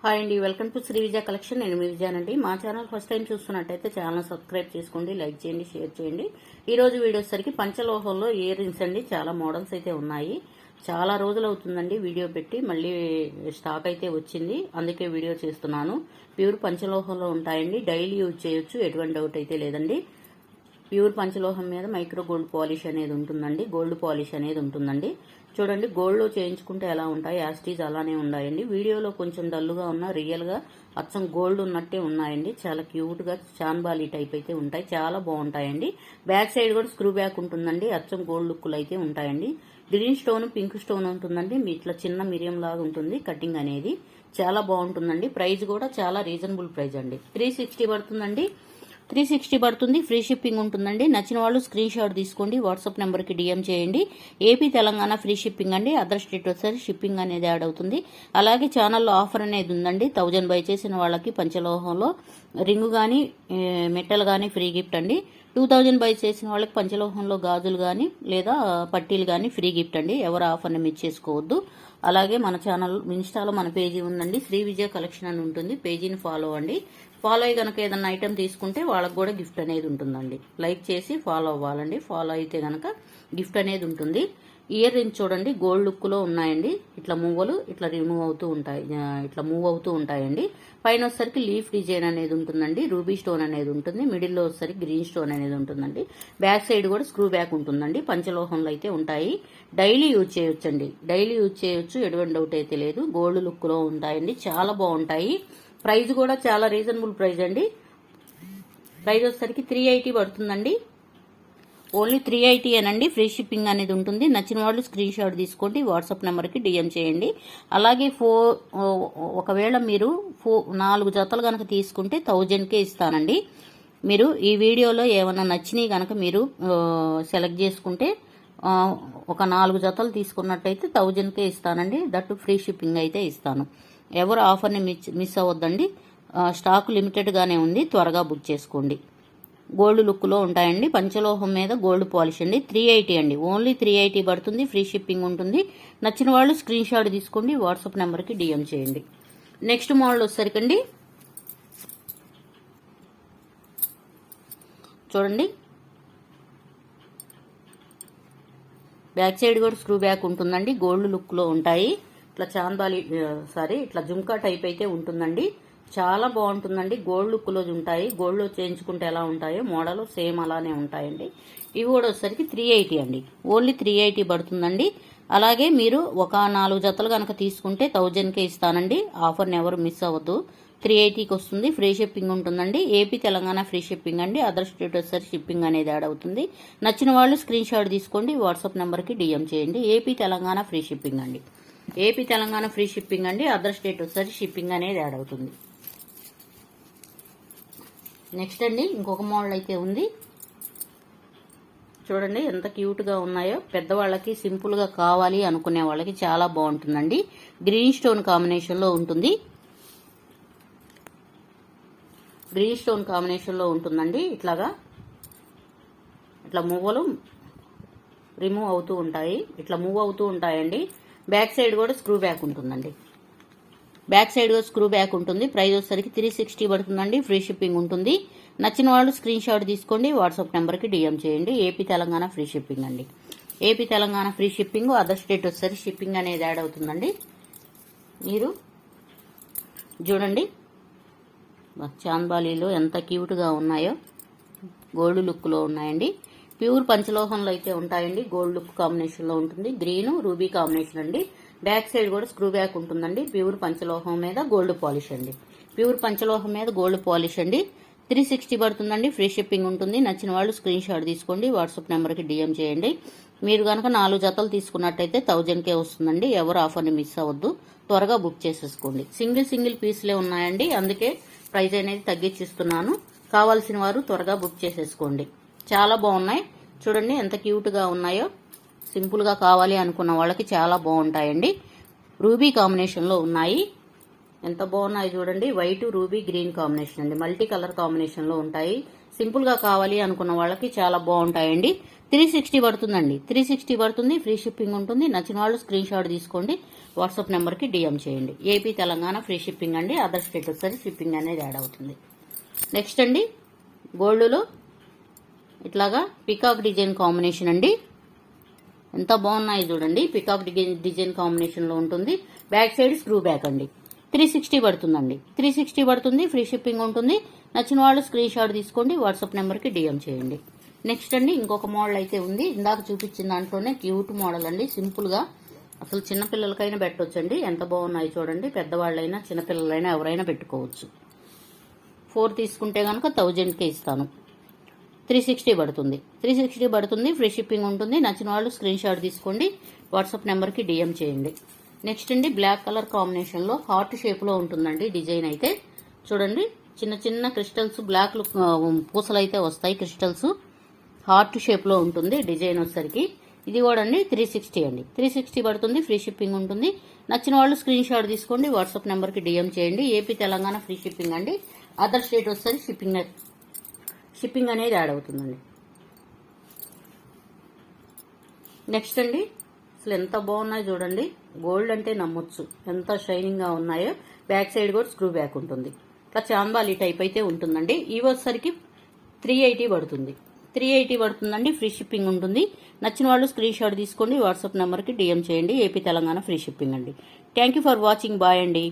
Hi అండి, welcome to Shri Vijaya collection. నేను మీ విజయానండి. మా ఛానల్ ఫస్ట్ టైం చూస్తున్నట్టయితే ఛానల్ సబ్స్క్రైబ్ చేసుకోండి, లైక్ చేయండి, షేర్ చేయండి. ఈ రోజు వీడియో వచ్చేసరికి పంచలోహంలో ఇయర్ రింగ్స్ అండి. చాలా మోడల్స్ అయితే ఉన్నాయి. చాలా రోజులు అవుతుందండి వీడియో పెట్టి, మళ్ళీ స్టాక్ అయితే వచ్చింది, అందుకే వీడియో చేస్తున్నాను. ప్యూర్ పంచలోహంలో ఉంటాయండి, డైలీ యూజ్ చేయొచ్చు, ఎటువంటి డౌట్ అయితే లేదండి. ప్యూర్ పంచలోహం మీద మైక్రో గోల్డ్ పాలిష్ అనేది ఉంటుందండి, గోల్డ్ పాలిష్ అనేది ఉంటుందండి. చూడండి, గోల్డ్లో చేయించుకుంటే ఎలా ఉంటాయి, యాస్టీజ్ అలానే ఉన్నాయండి. వీడియోలో కొంచెం డల్లుగా ఉన్న రియల్గా అచ్చం గోల్డ్ ఉన్నట్టే ఉన్నాయండి. చాలా క్యూట్గా చాన్బాలి టైప్ అయితే ఉంటాయి, చాలా బాగుంటాయండి. బ్యాక్ సైడ్ కూడా స్క్రూ బ్యాక్ ఉంటుందండి, అచ్చం గోల్డ్ లుక్కులు అయితే ఉంటాయండి. గ్రీన్ స్టోన్, పింక్ స్టోన్ ఉంటుందండి. ఇట్లా చిన్న మిరియం లాగా ఉంటుంది కటింగ్ అనేది, చాలా బాగుంటుందండి. ప్రైస్ కూడా చాలా రీజనబుల్ ప్రైస్ అండి. 360 పడుతుందండి. 360 పడుతుంది. ఫ్రీ షిప్పింగ్ ఉంటుందండి. నచ్చిన వాళ్ళు స్క్రీన్ షాట్ తీసుకోండి, వాట్సాప్ నెంబర్కి డిఎం చేయండి. ఏపీ తెలంగాణ ఫ్రీ షిప్పింగ్ అండి. అదర్ స్టేట్ వచ్చేసరి షిప్పింగ్ అనేది యాడ్ అవుతుంది. అలాగే ఛానల్లో ఆఫర్ అనేది ఉందండి. 1000 బై చేసిన వాళ్ళకి పంచలోహంలో రింగు కానీ మెటల్ కానీ ఫ్రీ గిఫ్ట్ అండి. 2000 బై చేసిన వాళ్ళకి పంచలోహంలో గాజులు కానీ లేదా పట్టీలు కానీ ఫ్రీ గిఫ్ట్ అండి. ఎవరు ఆఫర్ని మిస్ చేసుకోవద్దు. అలాగే మన ఛానల్ ఇన్స్టాలో మన పేజీ ఉందండి, శ్రీ విజయ కలెక్షన్ అని ఉంటుంది. పేజీని ఫాలో అండి. ఫాలో అయ్యి కనుక ఏదైనా ఐటెం తీసుకుంటే వాళ్ళకు కూడా గిఫ్ట్ అనేది ఉంటుందండి. లైక్ చేసి ఫాలో అవ్వాలండి. ఫాలో అయితే కనుక గిఫ్ట్ అనేది ఉంటుంది. ఇయర్ రింగ్స్ చూడండి, గోల్డ్ లుక్లో ఉన్నాయండి. ఇట్లా మూవలు ఇట్లా రిమూవ్ అవుతూ ఉంటాయి, ఇట్లా మూవ్ అవుతూ ఉంటాయండి. పైన వచ్చేసరికి లీఫ్ డిజైన్ అనేది ఉంటుందండి, రూబీ స్టోన్ అనేది ఉంటుంది. మిడిల్లో వచ్చేసరికి గ్రీన్ స్టోన్ అనేది ఉంటుందండి. బ్యాక్ సైడ్ కూడా స్క్రూ బ్యాక్ ఉంటుందండి. పంచలోహంలో అయితే ఉంటాయి. డైలీ యూజ్ చేయొచ్చండి, డైలీ యూజ్ చేయొచ్చు, ఎటువంటి డౌట్ అయితే లేదు. గోల్డ్ లుక్లో ఉంటాయండి, చాలా బాగుంటాయి. ప్రైస్ కూడా చాలా రీజనబుల్ ప్రైస్ అండి. ప్రైస్ వచ్చేసరికి 380 పడుతుందండి. ఓన్లీ 380 అనండి. ఫ్రీ షిప్పింగ్ అనేది ఉంటుంది. నచ్చిన వాళ్ళు స్క్రీన్ షాట్ తీసుకోండి, వాట్సాప్ నెంబర్కి డిఎం చేయండి. అలాగే ఒకవేళ మీరు 4 జతలు కనుక తీసుకుంటే 1000కే ఇస్తానండి. మీరు ఈ వీడియోలో ఏమైనా నచ్చినాయి కనుక మీరు సెలెక్ట్ చేసుకుంటే ఒక 4 జతలు తీసుకున్నట్టయితే 1000కే ఇస్తానండి. దట్టు ఫ్రీ షిప్పింగ్ అయితే ఇస్తాను. ఎవరు ఆఫర్ని మిస్ అవ్వద్దండి. స్టాక్ లిమిటెడ్గానే ఉంది, త్వరగా బుక్ చేసుకోండి. గోల్డ్ లుక్లో ఉంటాయండి. పంచలోహం మీద గోల్డ్ పాలిష్ అండి. 380 అండి. ఓన్లీ 380 పడుతుంది. ఫ్రీ షిప్పింగ్ ఉంటుంది. నచ్చిన వాళ్ళు స్క్రీన్ షాట్ తీసుకోండి, వాట్సాప్ నెంబర్కి డిఎం చేయండి. నెక్స్ట్ మోడల్ వచ్చేసరికండి చూడండి, బ్యాక్ సైడ్ కూడా స్క్రూ బ్యాక్ ఉంటుందండి. గోల్డ్ లుక్లో ఉంటాయి. ఇట్లా చాందాలి ఇట్లా జుంకా టైప్ అయితే ఉంటుందండి. చాలా బాగుంటుందండి. గోల్డ్ లుక్లో ఉంటాయి. గోల్డ్లో చేయించుకుంటే ఎలా ఉంటాయో మోడల్ సేమ్ అలానే ఉంటాయండి. ఇవి కూడా వచ్చేసరికి 380 అండి. ఓన్లీ 380 పడుతుందండి. అలాగే మీరు ఒక 4 జతలు కనుక తీసుకుంటే 1000కే ఇస్తానండి. ఆఫర్ని ఎవరు మిస్ అవ్వద్దు. 380కి వస్తుంది. ఫ్రీ షిప్పింగ్ ఉంటుందండి. ఏపీ తెలంగాణ ఫ్రీ షిప్పింగ్ అండి. అదర్ స్టేట్ వచ్చేసరికి షిప్పింగ్ అనేది యాడ్ అవుతుంది. నచ్చిన వాళ్ళు స్క్రీన్ షాట్ తీసుకోండి, వాట్సాప్ నెంబర్కి డిఎం చేయండి. ఏపీ తెలంగాణ ఫ్రీ షిప్పింగ్ అండి. ఏపీ తెలంగాణ ఫ్రీ షిప్పింగ్ అండి. అదర్ స్టేట్ వచ్చేసరికి షిప్పింగ్ అనేది యాడ్ అవుతుంది. నెక్స్ట్ అండి, ఇంకొక మోడల్ అయితే ఉంది. చూడండి ఎంత క్యూట్గా ఉన్నాయో. పెద్దవాళ్ళకి సింపుల్గా కావాలి అనుకునే వాళ్ళకి చాలా బాగుంటుందండి. గ్రీన్ స్టోన్ కాంబినేషన్లో ఉంటుంది. గ్రీన్ స్టోన్ కాంబినేషన్లో ఉంటుందండి. ఇట్లా మూవలు రిమూవ్ అవుతూ ఉంటాయి, ఇట్లా మూవ్ అవుతూ ఉంటాయండి. బ్యాక్ సైడ్ కూడా స్క్రూ బ్యాక్ ఉంటుందండి. బ్యాక్ సైడ్ కూడా స్క్రూ బ్యాక్ ఉంటుంది. ప్రైస్ వచ్చేసరికి 360 పడుతుందండి. ఫ్రీ షిప్పింగ్ ఉంటుంది. నచ్చిన వాళ్ళు స్క్రీన్ షాట్ తీసుకోండి, వాట్సాప్ నెంబర్కి డిఎం చేయండి. ఏపీ తెలంగాణ ఫ్రీ షిప్పింగ్ అండి. AP Telangana free shipping. Other state వచ్చేసరికి షిప్పింగ్ అనేది యాడ్ అవుతుందండి. మీరు చూడండి, చాంద్బాలీలో ఎంత క్యూట్గా ఉన్నాయో. గోల్డ్ లుక్లో ఉన్నాయండి. ప్యూర్ పంచలోహంలో అయితే ఉంటాయండి. గోల్డ్ లుక్ కాంబినేషన్లో ఉంటుంది. గ్రీన్ రూబీ కాంబినేషన్ అండి. బ్యాక్ సైడ్ కూడా స్క్రూ బ్యాక్ ఉంటుందండి. ప్యూర్ పంచలోహం మీద గోల్డ్ పాలిష్ అండి. ప్యూర్ పంచలోహం మీద గోల్డ్ పాలిష్ అండి. 360 పడుతుందండి. ఫ్రీ షిప్పింగ్ ఉంటుంది. నచ్చిన వాళ్ళు స్క్రీన్ షాట్ తీసుకోండి, వాట్సాప్ నెంబర్కి డిఎం చేయండి. మీరు కనుక 4 జతలు తీసుకున్నట్టయితే 1000కే వస్తుందండి. ఎవరు ఆఫర్ని మిస్ అవ్వద్దు, త్వరగా బుక్ చేసేసుకోండి. సింగిల్ పీస్లే ఉన్నాయండి, అందుకే ప్రైస్ అనేది తగ్గించిస్తున్నాను. కావాల్సిన వారు త్వరగా బుక్ చేసేసుకోండి. చాలా బాగున్నాయి. చూడండి ఎంత క్యూట్గా ఉన్నాయో. సింపుల్గా కావాలి అనుకున్న వాళ్ళకి చాలా బాగుంటాయండి. రూబీ కాంబినేషన్లో ఉన్నాయి. ఎంత బాగున్నాయి చూడండి. వైట్ రూబీ గ్రీన్ కాంబినేషన్ అండి. మల్టీ కలర్ కాంబినేషన్ లో ఉంటాయి. సింపుల్ గా కావాలి అనుకున్న వాళ్ళకి చాలా బాగుంటాయండి. 360 పడుతుందండి. 360 పడుతుంది. ఫ్రీ షిప్పింగ్ ఉంటుంది. నచ్చిన వాళ్ళు స్క్రీన్ షాట్ తీసుకోండి. వాట్సాప్ నెంబర్ కి డిఎం చేయండి. ఏపీ తెలంగాణ ఫ్రీ షిప్పింగ్ అండి. అదర్ స్టేట్ వచ్చేసరికి షిప్పింగ్ అనేది యాడ్ అవుతుంది. నెక్స్ట్ అండి గోల్డ్లో ఇట్లాగా పికాక్ డిజైన్ కాంబినేషన్ అండి. ఎంత బాగున్నాయి చూడండి. పికాక్ డిజైన్ కాంబినేషన్ లో ఉంటుంది. బ్యాక్ సైడ్ స్క్రూ బ్యాక్ అండి. 360 పడుతుందండి. 360 పడుతుంది. ఫ్రీ షిప్పింగ్ ఉంటుంది. నచ్చిన వాళ్ళు స్క్రీన్ షాట్ తీసుకోండి. వాట్సాప్ నెంబర్కి డిఎం చేయండి. నెక్స్ట్ అండి ఇంకొక మోడల్ అయితే ఉంది. ఇందాక చూపించిన దాంట్లోనే క్యూట్ మోడల్ అండి. సింపుల్ గా అసలు చిన్నపిల్లలకైనా పెట్టొచ్చండి. ఎంత బాగున్నాయి చూడండి. పెద్దవాళ్ళైనా చిన్నపిల్లలైనా ఎవరైనా పెట్టుకోవచ్చు. 4 తీసుకుంటే కనుక 1000కే ఇస్తాను. 360 పడుతుంది. 360 పడుతుంది. ఫ్రీ షిప్పింగ్ ఉంటుంది. నచ్చిన వాళ్ళు స్క్రీన్ షాట్ తీసుకోండి. వాట్సాప్ నెంబర్కి డిఎం చేయండి. నెక్స్ట్ అండి బ్లాక్ కలర్ కాంబినేషన్ లో హార్ట్ షేప్ లో ఉంటుందండి. డిజైన్ అయితే చూడండి. చిన్న చిన్న క్రిస్టల్స్ బ్లాక్ పూసలు అయితే వస్తాయి. క్రిస్టల్స్ హార్ట్ షేప్ లో ఉంటుంది డిజైన్ వచ్చేసరికి. ఇది కూడా అండి 360 అండి. 360 పడుతుంది. ఫ్రీ షిప్పింగ్ ఉంటుంది. నచ్చిన వాళ్ళు స్క్రీన్ షాట్ తీసుకోండి. వాట్సాప్ నెంబర్కి డిఎం చేయండి. ఏపీ తెలంగాణ ఫ్రీ షిప్పింగ్ అండి. అదర్ స్టేట్ వచ్చేసరికి షిప్పింగ్ అనేది యాడ్ అవుతుందండి. నెక్స్ట్ అండి అసలు ఎంత బాగున్నాయో చూడండి. గోల్డ్ అంటే నమ్మొచ్చు. ఎంత షైనింగ్ గా ఉన్నాయో. బ్యాక్ సైడ్ కూడా స్క్రూ బ్యాక్ ఉంటుంది. ఇట్లా చాంబాలి టైప్ అయితే ఉంటుందండి. ఇవి వచ్చేసరికి 380 పడుతుంది. 380 పడుతుందండి. ఫ్రీ షిప్పింగ్ ఉంటుంది. నచ్చిన వాళ్ళు స్క్రీన్ షాట్ తీసుకోండి. వాట్సాప్ నెంబర్కి డిఎం చేయండి. ఏపీ తెలంగాణ ఫ్రీ షిప్పింగ్ అండి. Thank you for watching. Bye అండి.